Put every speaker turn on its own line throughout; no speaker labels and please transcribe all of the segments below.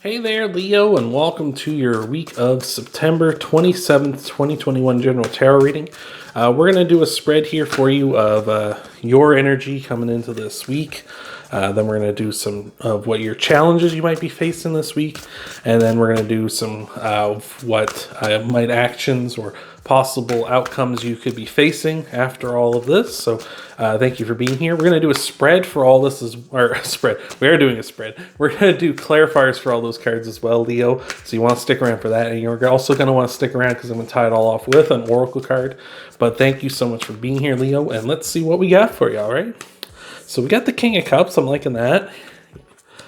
Hey there, Leo, and welcome to your week of September 27th, 2021 General Tarot reading. We're going to do a spread here for you of your energy coming into this week. Then we're going to do some of what your challenges you might be facing this week. And then we're going to do some of what actions or possible outcomes you could be facing after all of this. So thank you for being here. We're going to do a spread for all this, we are doing a spread. We're going to do clarifiers for all those cards as well, Leo. So you want to stick around for that. And you're also going to want to stick around because I'm going to tie it all off with an oracle card. But thank you so much for being here, Leo. And let's see what we got for you, all right? So we got the King of Cups. I'm liking that.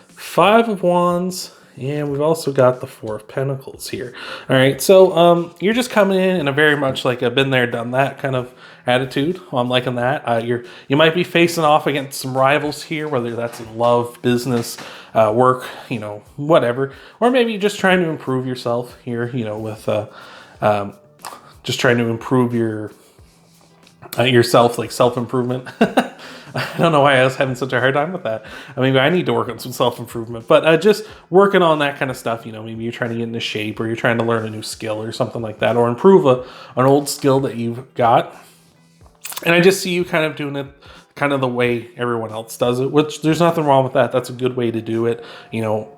Five of Wands. And we've also got the Four of Pentacles here. All right, so you're just coming in a very much like a been there, done that kind of attitude. I'm liking that. You might be facing off against some rivals here, whether that's in love, business, work, whatever. Or maybe just trying to improve yourself here, with just trying to improve yourself, like self-improvement. I don't know why I was having such a hard time with that. I mean, I need to work on some self-improvement, but just working on that kind of stuff, maybe you're trying to get into shape or you're trying to learn a new skill or something like that, or improve an old skill that you've got. And I just see you kind of doing it kind of the way everyone else does it, which there's nothing wrong with that. That's a good way to do it.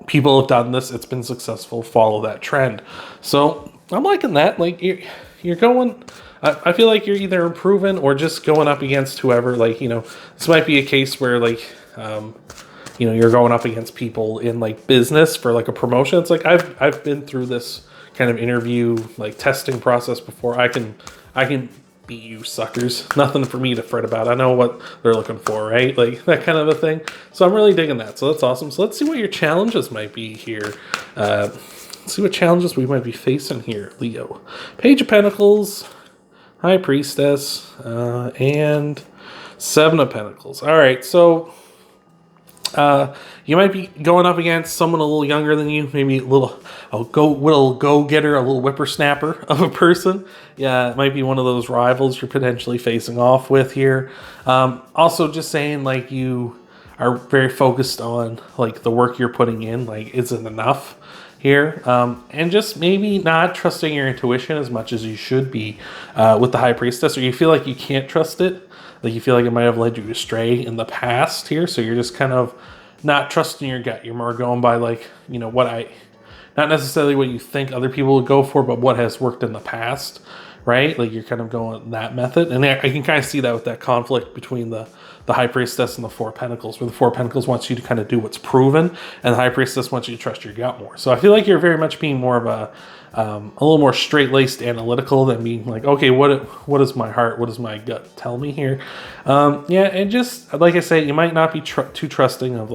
People have done this. It's been successful. Follow that trend. So I'm liking that. Like you're going... I feel like you're either improving or just going up against whoever, this might be a case where you're going up against people in business for a promotion. It's like, I've been through this kind of interview, testing process before. I can beat you suckers. Nothing for me to fret about. I know what they're looking for, right? That kind of a thing. So I'm really digging that. So that's awesome. So let's see what your challenges might be here. Let's see what challenges we might be facing here, Leo. Page of Pentacles, High Priestess, and Seven of Pentacles. All right, so you might be going up against someone a little younger than you, maybe a little go-getter, a little whippersnapper of a person. Yeah, it might be one of those rivals you're potentially facing off with here. Also, just saying, you are very focused on the work you're putting in. Isn't enough here, and just maybe not trusting your intuition as much as you should be with the High Priestess, or you feel like you can't trust it, you feel like it might have led you astray in the past here, so you're just kind of not trusting your gut. You're more going by not necessarily what you think other people would go for, but what has worked in the past, right? You're kind of going that method, and I can kind of see that with that conflict between the High Priestess and the Four of Pentacles, where the Four of Pentacles wants you to kind of do what's proven, and the High Priestess wants you to trust your gut more. So I feel like you're very much being more of a little more straight-laced analytical than being okay, what is my heart, what does my gut tell me here? Yeah, and just, like I say, you might not be too trusting of,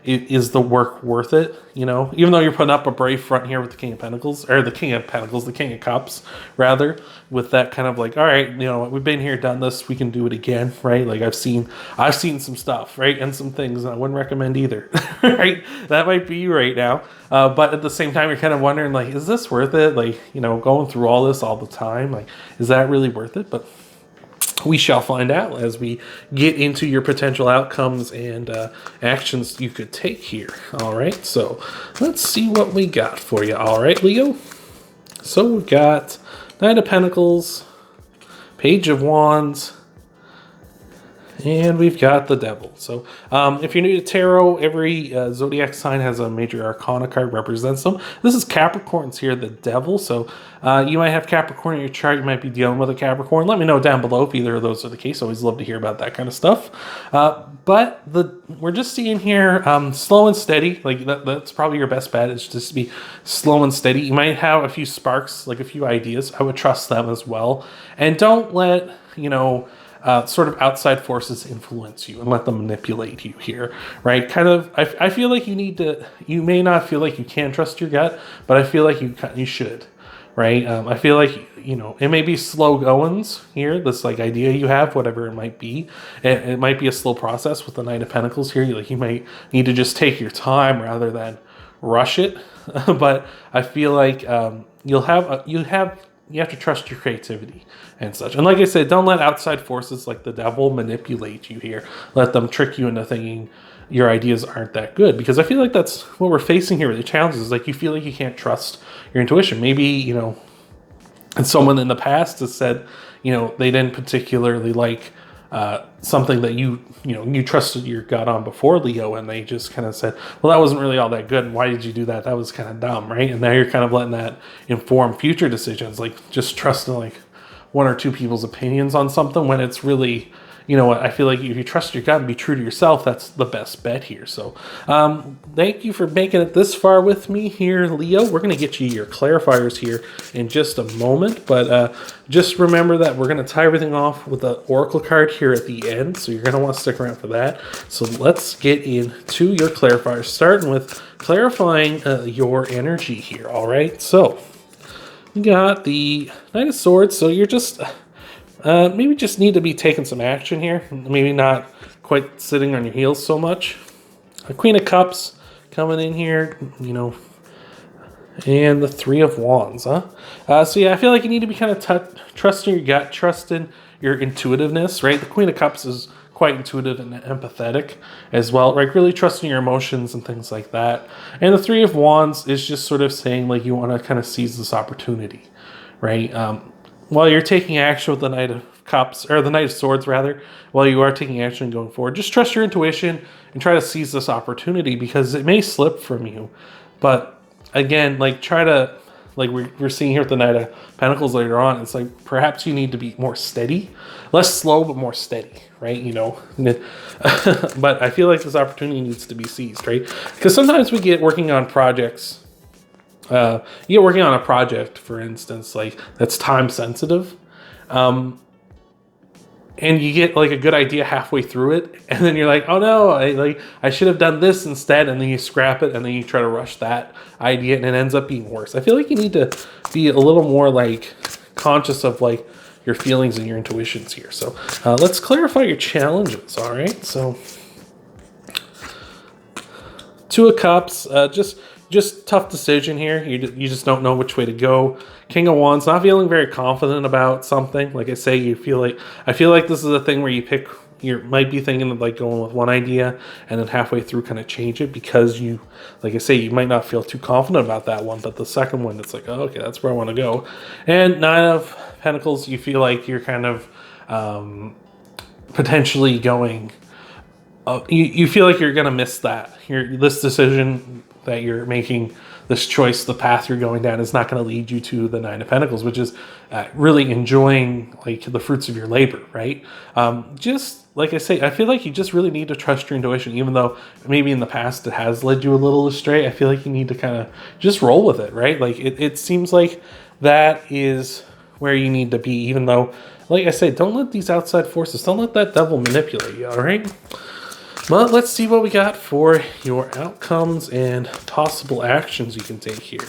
is the work worth it, Even though you're putting up a brave front here with the King of Pentacles, or the King of Pentacles, the King of Cups, rather, with that kind of all right, we've been here, done this, we can do it again, right? I've seen some stuff, right? And some things I wouldn't recommend either, right? That might be you right now. But at the same time, you're kind of wondering, is this worth it? Going through all this all the time, is that really worth it? But we shall find out as we get into your potential outcomes and actions you could take here. All right, so let's see what we got for you. All right, Leo. So we've got Knight of Pentacles, Page of Wands, and we've got the Devil. So if you're new to tarot, every zodiac sign has a major arcana card represents them. This is Capricorn's here, the Devil. So you might have Capricorn in your chart. You might be dealing with a Capricorn. Let me know down below if either of those are the case. Always love to hear about that kind of stuff. But we're just seeing here slow and steady. That's probably your best bet, is just to be slow and steady. You might have a few sparks, a few ideas. I would trust them as well. And don't let, sort of outside forces influence you and let them manipulate you here, right? Kind of, I feel like you may not feel like you can trust your gut, but I feel like you should, right? I feel like, it may be slow goings here, this idea you have, whatever it might be. It might be a slow process with the Knight of Pentacles here. You might need to just take your time rather than rush it. But I feel like you have you have to trust your creativity and such. And like I said, don't let outside forces like the devil manipulate you here. Let them trick you into thinking your ideas aren't that good, because I feel like that's what we're facing here with the challenges. Is like you feel like you can't trust your intuition. Maybe, you know, and someone in the past has said, you know, they didn't particularly like something that you trusted your gut on before, Leo, and they just kind of said, well, that wasn't really all that good, and why did you do that? That was kind of dumb, right? And now you're kind of letting that inform future decisions, like just trusting like one or two people's opinions on something when it's really, you know what, I feel like if you trust your gut and be true to yourself, that's the best bet here. So thank you for making it this far with me here, Leo. We're going to get you your clarifiers here in just a moment, but just remember that we're going to tie everything off with the oracle card here at the end, so you're going to want to stick around for that. So let's get into your clarifiers, starting with clarifying your energy here. All right, so you got the Knight of Swords, so you're just maybe just need to be taking some action here. Maybe not quite sitting on your heels so much. A Queen of Cups coming in here, you know, and the Three of Wands, huh? So yeah, I feel like you need to be kind of trusting your gut, trusting your intuitiveness, right? The Queen of Cups is quite intuitive and empathetic as well, right? Really trusting your emotions and things like that. And the Three of Wands is just sort of saying like you want to kind of seize this opportunity, right? While you're taking action with the Knight of Cups, or the Knight of Swords rather, while you are taking action going forward, just trust your intuition and try to seize this opportunity, because it may slip from you. But again, like try to, like we're seeing here with the Knight of Pentacles later on, it's like perhaps you need to be more steady, less slow, but more steady, right? You know, but I feel like this opportunity needs to be seized, right? Because sometimes we get working on projects. You get working on a project, for instance, like that's time sensitive, and you get like a good idea halfway through it, and then you're like, oh no, I should have done this instead, and then you scrap it, and then you try to rush that idea, and it ends up being worse. I feel like you need to be a little more like conscious of like your feelings and your intuitions here. So let's clarify your challenges. All right, so Two of Cups, just tough decision here. You just don't know which way to go. King of Wands, not feeling very confident about something. Like I say, I feel like this is a thing where you might be thinking of like going with one idea and then halfway through kind of change it, because you, like I say, you might not feel too confident about that one, but the second one, it's like, oh, okay, that's where I want to go. And Nine of Pentacles, you feel like you're kind of potentially going, you feel like you're going to miss that. This decision that you're making, this choice, the path you're going down is not going to lead you to the Nine of Pentacles, which is really enjoying like the fruits of your labor, right? Just like I say, I feel like you just really need to trust your intuition, even though maybe in the past it has led you a little astray. I feel like you need to kind of just roll with it, right? Like it seems like that is where you need to be, even though, like I say, don't let these outside forces, don't let that devil manipulate you, all right? Well, let's see what we got for your outcomes and possible actions you can take here.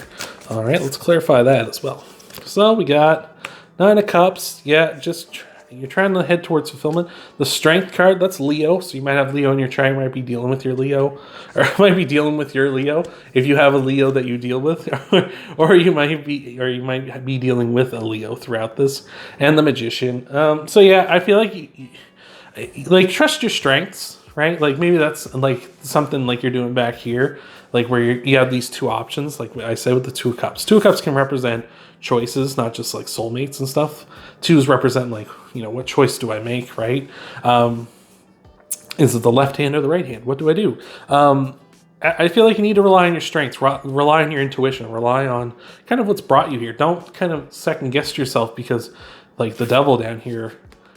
All right, let's clarify that as well. So we got Nine of Cups. Yeah, just you're trying to head towards fulfillment. The Strength card, that's Leo. So you might have Leo in your chart. You might be dealing with your Leo, or might be dealing with your Leo if you have a Leo that you deal with, or you might be dealing with a Leo throughout this. And the Magician. So yeah, I feel like trust your strengths. Right? Like maybe that's like something like you're doing back here, like where you have these two options, like I said with the Two of Cups. Two of Cups can represent choices, not just like soulmates and stuff. Twos represent like, you know, what choice do I make, right? Is it the left hand or the right hand? What do I do? I feel like you need to rely on your strengths, rely on your intuition, rely on kind of what's brought you here. Don't kind of second guess yourself because like the devil down here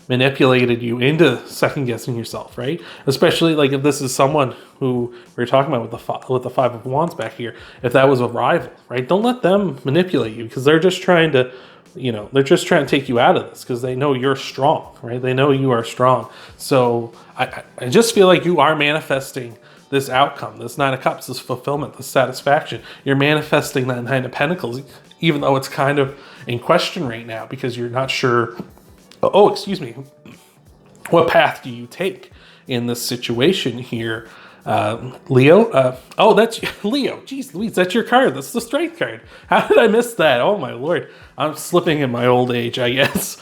manipulated you into second guessing yourself, right? Especially like if this is someone who we were talking about with the Five of Wands back here, if that was a rival, right? Don't let them manipulate you, because they're just trying to, they're just trying to take you out of this because they know you're strong, right? They know you are strong. So I just feel like you are manifesting this outcome, this Nine of Cups, this fulfillment, this satisfaction. You're manifesting that Nine of Pentacles, even though it's kind of in question right now because you're not sure. What path do you take in this situation here? Leo. Oh, that's Leo. Jeez Louise, that's your card. That's the strength card. How did I miss that? Oh my lord. I'm slipping in my old age, I guess.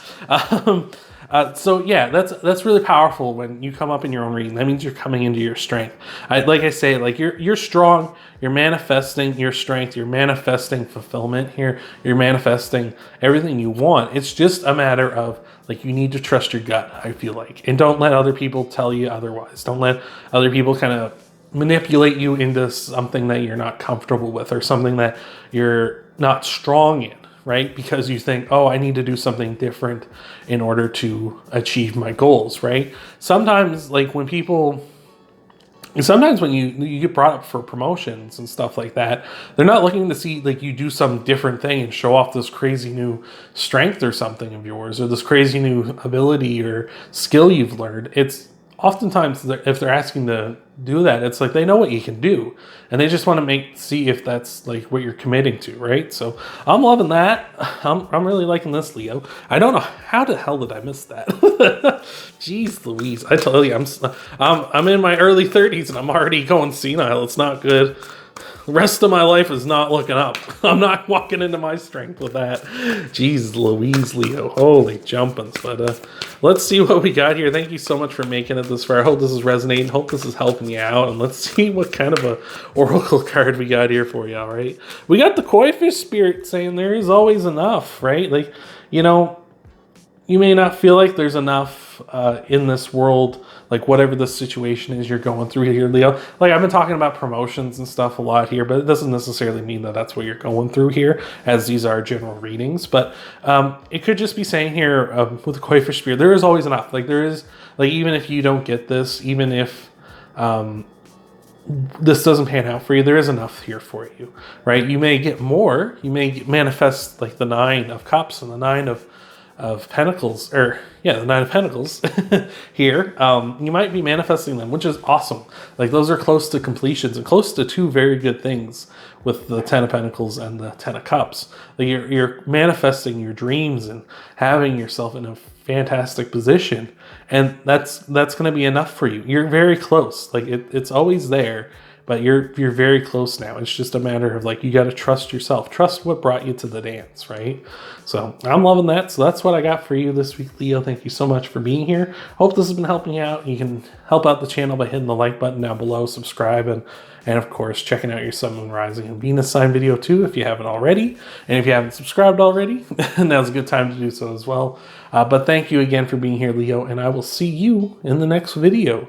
So yeah, that's really powerful when you come up in your own reading. That means you're coming into your strength. Like I say, like you're strong. You're manifesting your strength. You're manifesting fulfillment here. You're manifesting everything you want. It's just a matter of like you need to trust your gut. I feel like, and don't let other people tell you otherwise. Don't let other people kind of manipulate you into something that you're not comfortable with or something that you're not strong in. Right? Because you think, oh, I need to do something different in order to achieve my goals, right? Sometimes when you get brought up for promotions and stuff like that, they're not looking to see like you do some different thing and show off this crazy new strength or something of yours or this crazy new ability or skill you've learned. It's oftentimes if they're asking to do that, it's like they know what you can do and they just want to see if that's like what you're committing to, right? So I'm loving that. I'm really liking this, Leo. I don't know how the hell did I miss that. Jeez Louise, I tell you, I'm in my early 30s and I'm already going senile. It's not good. The rest of my life is not looking up. I'm not walking into my strength with that. Jeez Louise, Leo. Holy jumpins. But let's see what we got here. Thank you so much for making it this far. I hope this is resonating. Hope this is helping you out. And let's see what kind of a oracle card we got here for you, all right? We got the koi fish spirit saying there is always enough, right? Like, you may not feel like there's enough in this world, like whatever the situation is you're going through here, Leo. Like I've been talking about promotions and stuff a lot here, but it doesn't necessarily mean that that's what you're going through here, as these are general readings. But it could just be saying here with the koi fish spirit, there is always enough. Like there is, like even if you don't get this, even if this doesn't pan out for you, there is enough here for you, right? You may get more. You may manifest like the 9 of cups and the 9 of pentacles, or yeah, the 9 of pentacles here. You might be manifesting them, which is awesome. Like those are close to completions and close to 2 very good things with the 10 of pentacles and the 10 of cups. Like you're manifesting your dreams and having yourself in a fantastic position, and that's going to be enough for you. You're very close. Like it's always there, but you're very close now. It's just a matter of like you got to trust yourself, trust what brought you to the dance, right? So I'm loving that. So that's what I got for you this week, Leo. Thank you so much for being here. Hope this has been helping you out. You can help out the channel by hitting the like button down below, subscribe, and of course checking out your Sun, Moon, Rising, and Venus sign video too if you haven't already. And if you haven't subscribed already, now's a good time to do so as well. But thank you again for being here, Leo, and I will see you in the next video.